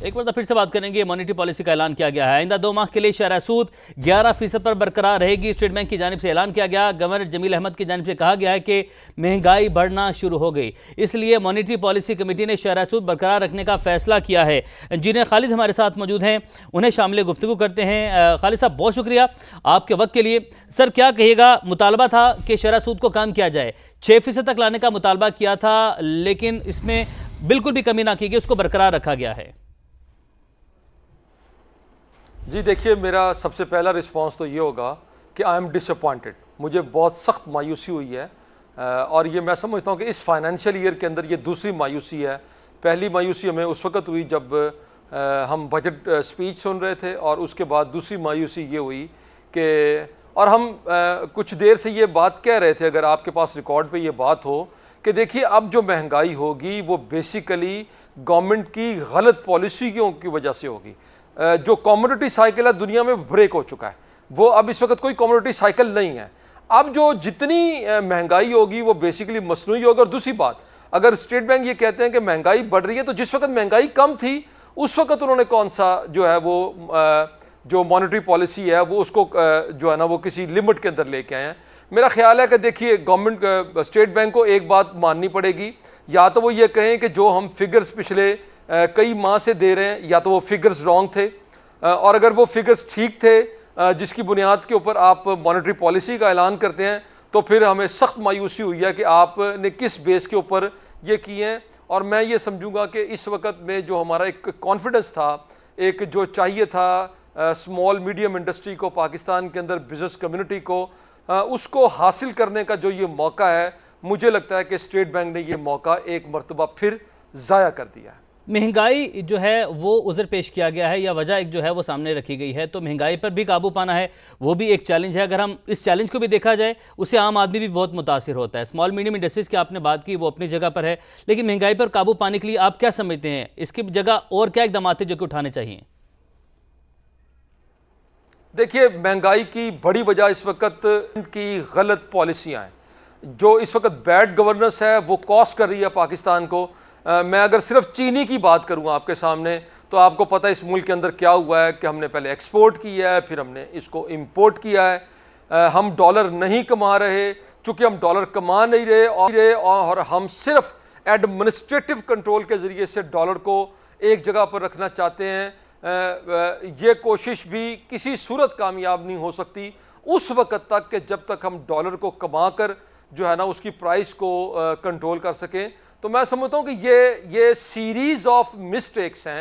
ایک مرتبہ پھر سے بات کریں گے. مانیٹری پالیسی کا اعلان کیا گیا ہے. آئندہ 2 ماہ کے لیے شرح سود 11% پر برقرار رہے گی. اسٹیٹ بینک کی جانب سے اعلان کیا گیا. گورنر جمیل احمد کی جانب سے کہا گیا ہے کہ مہنگائی بڑھنا شروع ہو گئی, اس لیے مانیٹری پالیسی کمیٹی نے شرح سود برقرار رکھنے کا فیصلہ کیا ہے. انجینئر خالد ہمارے ساتھ موجود ہیں, انہیں شامل گفتگو کرتے ہیں. خالد صاحب, بہت شکریہ آپ کے وقت کے لیے. سر, کیا کہیے گا؟ مطالبہ تھا کہ شرح سود کو کم کیا جائے, 6% تک لانے کا مطالبہ کیا تھا, لیکن اس میں بالکل بھی کمی نہ کی گئی, اس کو برقرار رکھا گیا ہے. جی دیکھیے, میرا سب سے پہلا رسپانس تو یہ ہوگا کہ آئی ایم ڈس اپوائنٹڈ. مجھے بہت سخت مایوسی ہوئی ہے, اور یہ میں سمجھتا ہوں کہ اس فائنینشیل ایئر کے اندر یہ دوسری مایوسی ہے. پہلی مایوسی ہمیں اس وقت ہوئی جب ہم بجٹ سپیچ سن رہے تھے, اور اس کے بعد دوسری مایوسی یہ ہوئی کہ, اور ہم کچھ دیر سے یہ بات کہہ رہے تھے, اگر آپ کے پاس ریکارڈ پہ یہ بات ہو کہ دیکھیے اب جو مہنگائی ہوگی وہ بیسیکلی گورنمنٹ کی غلط پالیسیوں کی وجہ سے ہوگی. جو کاموڈٹی سائیکل ہے دنیا میں بریک ہو چکا ہے, وہ اب اس وقت کوئی کاموڈٹی سائیکل نہیں ہے. اب جو جتنی مہنگائی ہوگی وہ بیسیکلی مصنوعی ہوگی. اور دوسری بات, اگر اسٹیٹ بینک یہ کہتے ہیں کہ مہنگائی بڑھ رہی ہے, تو جس وقت مہنگائی کم تھی اس وقت انہوں نے کون سا جو ہے وہ جو مانیٹری پالیسی ہے وہ اس کو جو ہے نا وہ کسی لمٹ کے اندر لے کے آئے ہیں. میرا خیال ہے کہ دیکھیے گورنمنٹ اسٹیٹ بینک کو ایک بات ماننی پڑے گی, یا تو وہ یہ کہیں کہ جو ہم فگرز پچھلے کئی ماہ سے دے رہے ہیں یا تو وہ فگرز رانگ تھے, اور اگر وہ فگرز ٹھیک تھے جس کی بنیاد کے اوپر آپ مانیٹری پالیسی کا اعلان کرتے ہیں, تو پھر ہمیں سخت مایوسی ہوئی ہے کہ آپ نے کس بیس کے اوپر یہ کیے ہیں. اور میں یہ سمجھوں گا کہ اس وقت میں جو ہمارا ایک کانفیڈنس تھا, ایک جو چاہیے تھا اسمال میڈیم انڈسٹری کو, پاکستان کے اندر بزنس کمیونٹی کو, اس کو حاصل کرنے کا جو یہ موقع ہے, مجھے لگتا ہے کہ اسٹیٹ بینک نے یہ موقع ایک مرتبہ پھر ضائع کر دیا ہے. مہنگائی جو ہے وہ عذر پیش کیا گیا ہے, یا وجہ ایک جو ہے وہ سامنے رکھی گئی ہے, تو مہنگائی پر بھی قابو پانا ہے, وہ بھی ایک چیلنج ہے. اگر ہم اس چیلنج کو بھی دیکھا جائے, اس سے عام آدمی بھی بہت متاثر ہوتا ہے. اسمال میڈیم انڈسٹریز کی آپ نے بات کی, وہ اپنی جگہ پر ہے, لیکن مہنگائی پر قابو پانے کے لیے آپ کیا سمجھتے ہیں, اس کی جگہ اور کیا اقدامات ہیں جو کہ اٹھانے چاہیے؟ دیکھیے, مہنگائی کی بڑی وجہ اس وقت ان کی غلط پالیسیاں ہیں. جو اس وقت بیڈ گورننس ہے وہ کاسٹ کر رہی ہے پاکستان کو. میں اگر صرف چینی کی بات کروں آپ کے سامنے, تو آپ کو پتہ ہے اس ملک کے اندر کیا ہوا ہے کہ ہم نے پہلے ایکسپورٹ کیا ہے, پھر ہم نے اس کو امپورٹ کیا ہے. ہم ڈالر نہیں کما رہے, چونکہ ہم ڈالر کما نہیں رہے, اور ہم صرف ایڈمنسٹریٹو کنٹرول کے ذریعے سے ڈالر کو ایک جگہ پر رکھنا چاہتے ہیں. یہ کوشش بھی کسی صورت کامیاب نہیں ہو سکتی اس وقت تک کہ جب تک ہم ڈالر کو کما کر جو ہے نا اس کی پرائس کو کنٹرول کر سکیں. تو میں سمجھتا ہوں کہ یہ سیریز آف مسٹیکس ہیں